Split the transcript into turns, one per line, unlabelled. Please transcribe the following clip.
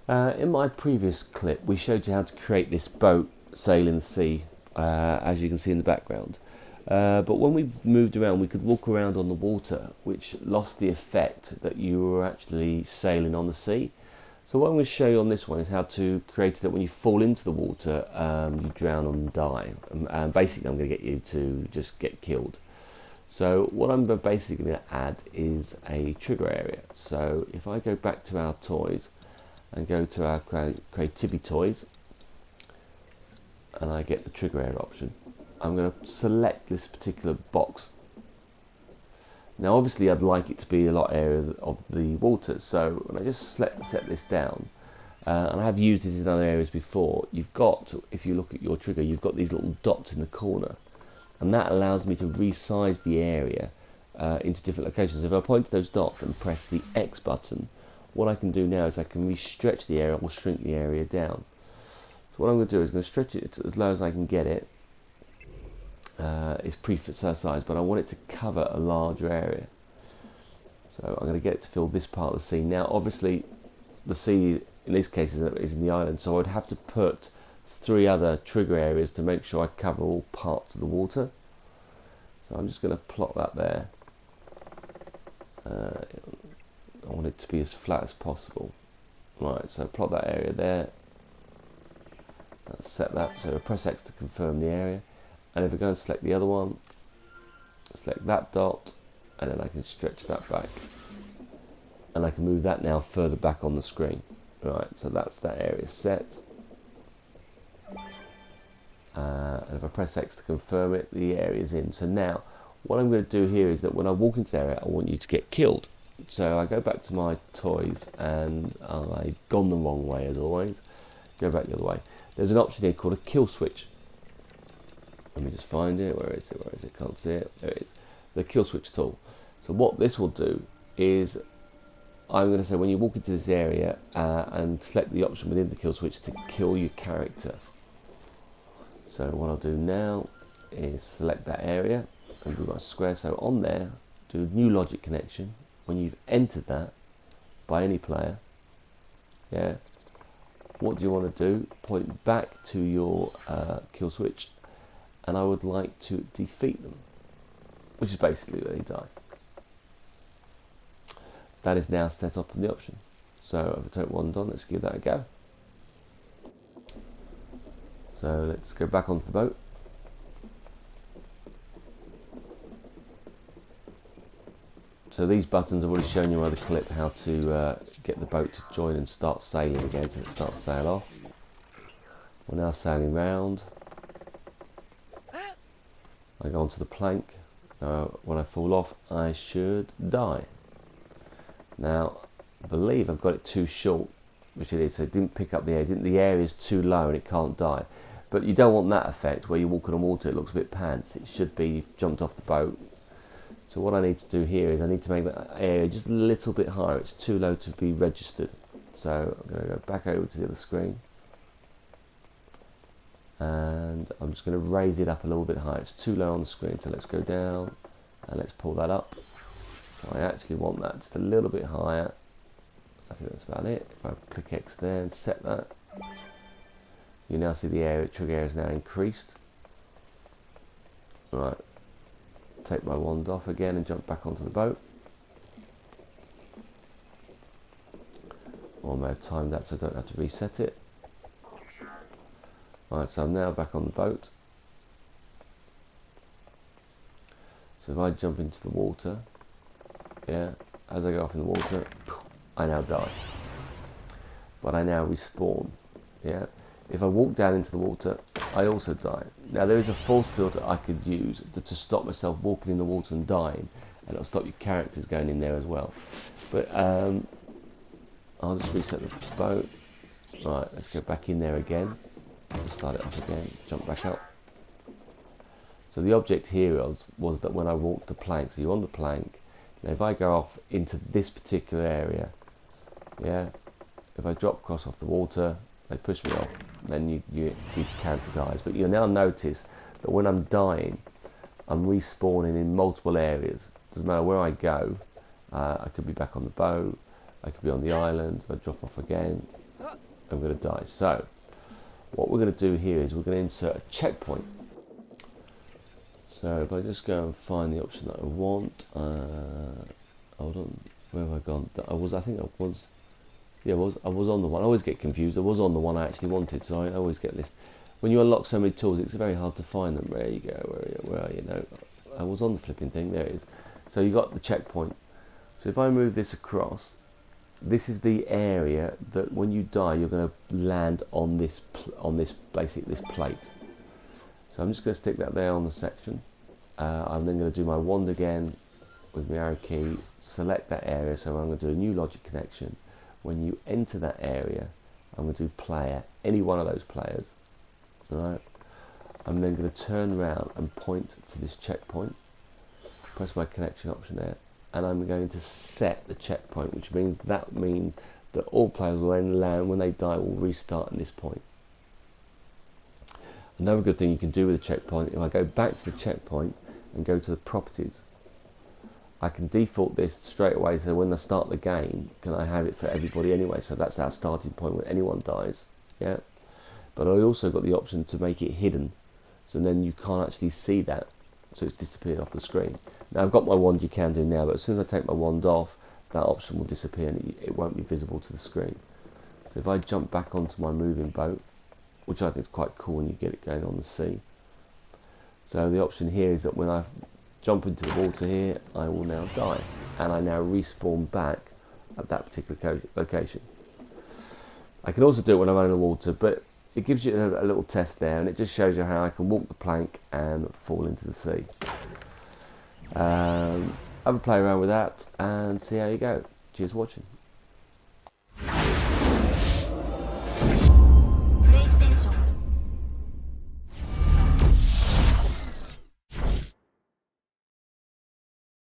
In my previous clip we showed you how to create this boat sail in the sea, as you can see in the background. But when we moved around we could walk around on the water, which lost the effect that you were actually sailing on the sea. So what I'm going to show you on this one is how to create it that when you fall into the water you drown and die, and basically I'm going to get you to just get killed. So what I'm basically going to add is a trigger area. So if I go back to our toys and go to our creativity toys and I get the trigger area option, I'm going to select this particular box. Now obviously I'd like it to be a lot area of the water, so when I just set this down, and I have used this in other areas before, you've got, if you look at your trigger, you've got these little dots in the corner, and that allows me to resize the area into different locations. If I point to those dots and press the X button, what I can do now is I can re-stretch the area or shrink the area down. So what I'm going to do is I'm going to stretch it as low as I can get it. It's pre-sized, but I want it to cover a larger area. So I'm going to get it to fill this part of the sea. Now obviously the sea in this case is in the island, so I'd have to put 3 other trigger areas to make sure I cover all parts of the water. So I'm just going to plot that there. I want it to be as flat as possible. Right, so plot that area there. Let's set that, so I press X to confirm the area. And if I go and select the other one, select that dot, and then I can stretch that back. And I can move that now further back on the screen. Right, so that's that area set. And if I press X to confirm it, the area is in. So now, what I'm going to do here is that when I walk into the area, I want you to get killed. So I go back to my toys, and I've gone the wrong way as always. Go back the other way. There's an option here called a kill switch. Let me just find it. Where is it? Where is it? Can't see it. There it is. The kill switch tool. So what this will do is, I'm going to say when you walk into this area and select the option within the kill switch to kill your character. So what I'll do now is select that area and do my square. So on there, do a new logic connection. When you've entered that by any player, yeah, what do you want to do? Point back to your kill switch, and I would like to defeat them, which is basically when they die. That is now set up in the option. So if I take one on, let's give that a go. So let's go back onto the boat. So these buttons I've already shown you on the clip how to get the boat to join and start sailing again, so it starts to sail off. We're now sailing round. I go onto the plank. When I fall off, I should die. Now, I believe I've got it too short, which it is, so it didn't pick up the area. The area is too low and it can't die. But you don't want that effect where you're walking on water, it looks a bit pants. It should be you've jumped off the boat. So what I need to do here is I need to make that area just a little bit higher. It's too low to be registered. So I'm going to go back over to the other screen. And I'm just going to raise it up a little bit higher. It's too low on the screen, so let's go down and let's pull that up. So I actually want that just a little bit higher. I think that's about it. If I click X there and set that, you now see the area, trigger area is now increased. Right, take my wand off again and jump back onto the boat. I may have timed that so I don't have to reset it. Right, so I'm now back on the boat. So if I jump into the water, yeah, as I go off in the water, I now die. But I now respawn, yeah. If I walk down into the water, I also die. Now there is a force filter I could use to stop myself walking in the water and dying, and it'll stop your characters going in there as well. But I'll just reset the boat. Right, let's go back in there again. Just start it off again, jump back up. So the object here was that when I walked the plank, so you're on the plank, now if I go off into this particular area, yeah, if I drop across off the water, they push me off, then your character dies. But you'll now notice that when I'm dying, I'm respawning in multiple areas. Doesn't matter where I go, I could be back on the boat, I could be on the island, if I drop off again, I'm going to die. So what we're going to do here is we're going to insert a checkpoint. So if I just go and find the option that I want, hold on, where have I gone? I think I was, yeah, I was on the one. I always get confused. I was on the one I actually wanted, so I always get this. When you unlock so many tools, it's very hard to find them. There you go. Where are you? No, I was on the flipping thing. There it is. So you got the checkpoint. So if I move this across, this is the area that when you die, you're going to land on this this plate. So I'm just going to stick that there on the section. I'm then going to do my wand again with my arrow key, select that area. So I'm going to do a new logic connection. When you enter that area, I'm going to do player, any one of those players. Right. I'm then going to turn around and point to this checkpoint. Press my connection option there, and I'm going to set the checkpoint, which means that all players will then land when they die will restart at this point. Another good thing you can do with the checkpoint, if I go back to the checkpoint and go to the properties, I can default this straight away, so when I start the game, can I have it for everybody anyway, so that's our starting point when anyone dies. Yeah. But I also got the option to make it hidden, so then you can't actually see that, so it's disappeared off the screen. Now I've got my wand, you can do now, but as soon as I take my wand off, that option will disappear and it won't be visible to the screen. So if I jump back onto my moving boat, which I think is quite cool when you get it going on the sea. So the option here is that when I jump into the water here, I will now die, and I now respawn back at that particular location. I can also do it when I'm under the water, but it gives you a little test there, and it just shows you how I can walk the plank and fall into the sea. Have a play around with that and see how you go. Cheers for watching.